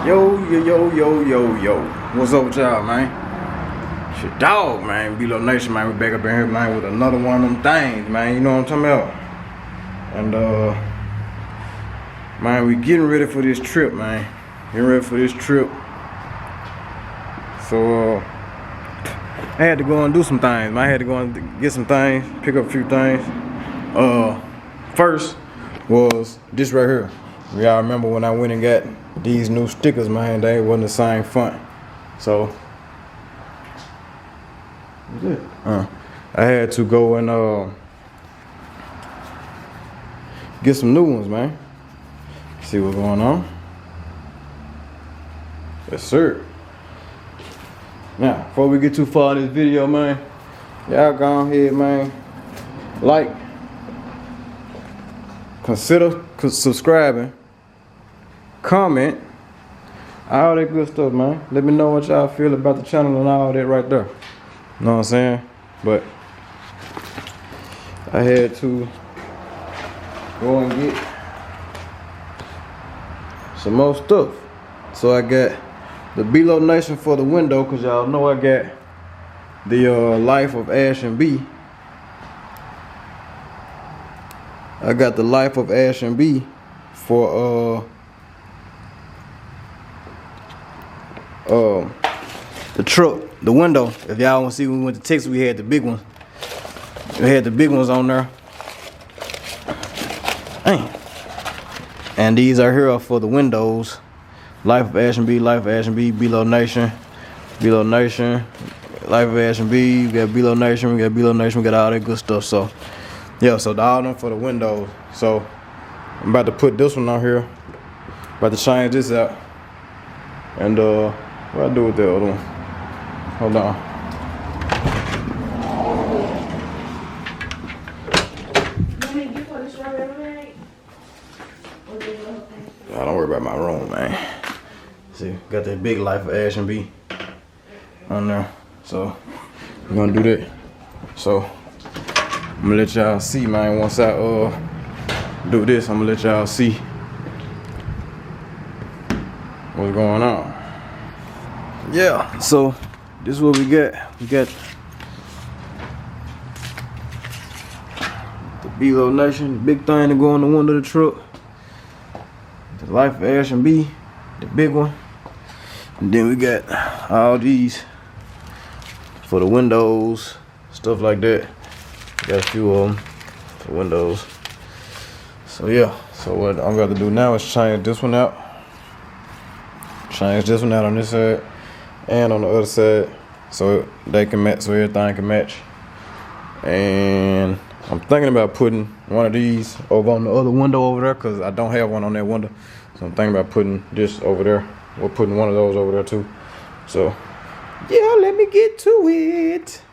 Yo. What's up with y'all, man? It's your dog, man. B-Lo Nation, man. We back up in here, man, with another one of them things, man. You know what I'm talking about? And, man, we getting ready for this trip, man. So, I had to go and do some things, man. I had to go and get some things, pick up a few things. First was this right here. Y'all remember when I went and got these new stickers, man? They wasn't the same font. So I had to go and get some new ones, man. See what's going on. Yes, sir. Now, before we get too far in this video, man, y'all go ahead, man. Like, consider subscribing, comment, all that good stuff, man. Let me know what y'all feel about the channel and all that right there. You know what I'm saying? But I had to go and get some more stuff. So I got the B-Lo Nation for the window, cause y'all know I got the Life of Ash and B. I got the Life of Ash and B for the truck, the window. If y'all want to see, when we went to Texas, we had the big ones. We had the big ones on there. Dang. And these are here for the windows. Life of Ash and B, Life of Ash and B, B-Lo Nation, B-Lo Nation, Life of Ash and B. We got B-Lo Nation, we got B-Lo Nation, we got all that good stuff. So yeah, so all of them for the windows. So I'm about to put this one on here. About to change this out. And what I do with the other one? Hold on. Don't worry about my room, man. See, got that big Life of Ash and B on there. So we're gonna do that. So I'm gonna let y'all see, man. Once I do this, I'm gonna let y'all see what's going on. Yeah, so this is what we got. We got the B-Lo Nation, big thing to go on the window of the truck. The Life of Ash and B, the big one. And then we got all these for the windows, stuff like that. Got a few of them for windows. So yeah, so what I'm about to do now is change this one out. Change this one out on this side and on the other side, so they can match, so everything can match. And I'm thinking about putting one of these over on the other window over there, cause I don't have one on that window. So I'm thinking about putting this over there. We're putting one of those over there too. So yeah, let me get to it.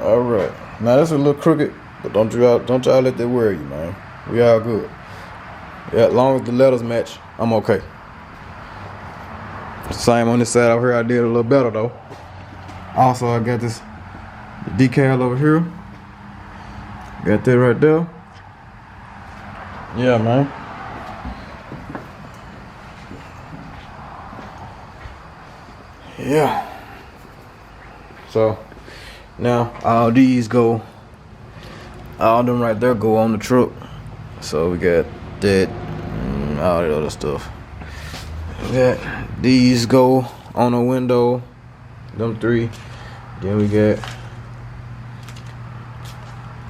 All right. Now that's a little crooked, but don't y'all let that worry you, man. We all good. Yeah, as long as the letters match, I'm okay. Same on this side over here, I did a little better though. Also, I got this decal over here. Got that right there. Yeah, man. Yeah. So now all these go, all of them right there go on the truck. So we got that and all that other stuff. We got these go on the window, them three. Then we got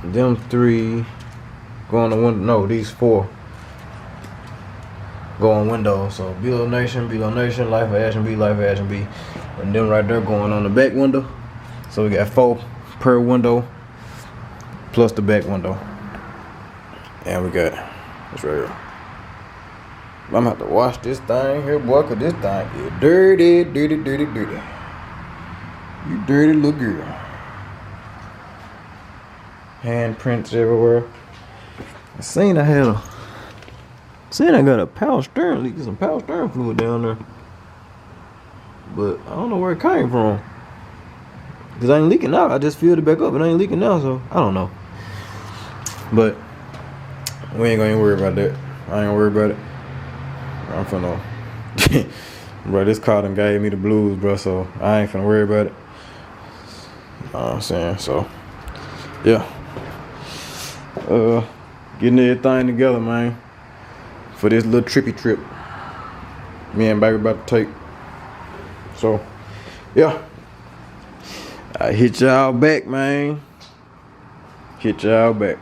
them three go on the window. No, these four go on windows. So B-Lo Nation, Life of Ash and B, Life of Ash and B. And them right there going on the back window. So we got 4 per window plus the back window. And we got this right here. I'm gonna have to wash this thing here, boy, cause this thing is dirty. You dirty little girl. Handprints everywhere. I got a power steering leak, some power steering fluid down there. But I don't know where it came from. Cause I ain't leaking out. I just filled it back up and I ain't leaking out, so I don't know. But we ain't gonna even worry about that. I ain't gonna worry about it. I'm finna Bro, this car done gave me the blues, bro, so I ain't finna worry about it. You know what I'm saying? So, yeah. Getting everything together, man, for this little trippy trip me and baby about to take. So, yeah. I hit y'all back, man. Hit y'all back.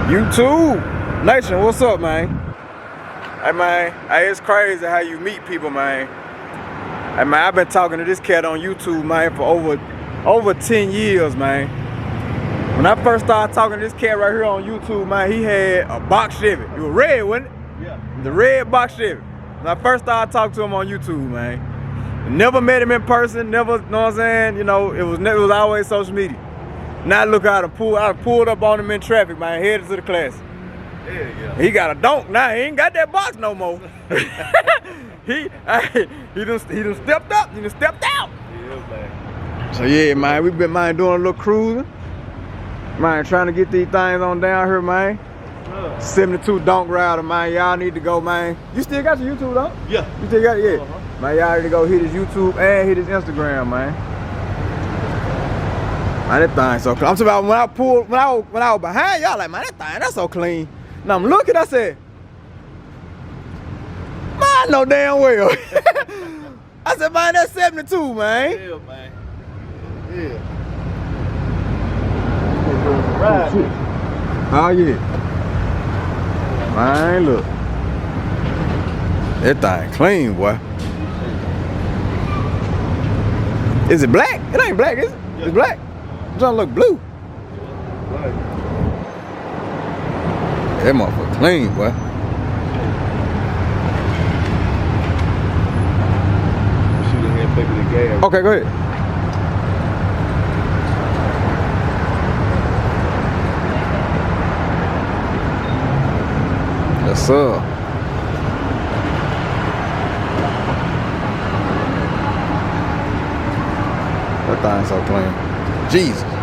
YouTube Nation, what's up, man? Hey, man, hey, it's crazy how you meet people, man. Hey, man, I've been talking to this cat on YouTube, man, for over 10 years, man. When I first started talking to this cat right here on YouTube, man, he had a box Chevy. It was red, wasn't it? Yeah. The red box Chevy. When I first started talking to him on YouTube, man. Never met him in person, never, you know what I'm saying? You know, it was always social media. Now look how I pulled up on him in traffic, man, headed to the class. Yeah. He got a donk now. He ain't got that box no more. he done stepped up. He done stepped out. Yeah, man. So yeah, man, we been doing a little cruising. Man, trying to get these things on down here, man. 72 donk rider, man. Y'all need to go, man. You still got your YouTube, though? Yeah. You still got it? Yeah. Man, y'all need to go hit his YouTube and hit his Instagram, man. Man, that thing so clean. I'm talking about when I was behind y'all, like, man, that thing, that's so clean. Now I'm looking, I said, man, I know damn well. I said, man, that's 72, man. Yeah, man. Yeah. Oh, yeah. Man, look. That thing clean, boy. Is it black? It ain't black, is it? Yeah. It's black. It's gonna look blue. That motherfucker clean, boy. Shoot in here and take the gas. Okay, go ahead. Yes, sir. That thing's so clean. Jesus.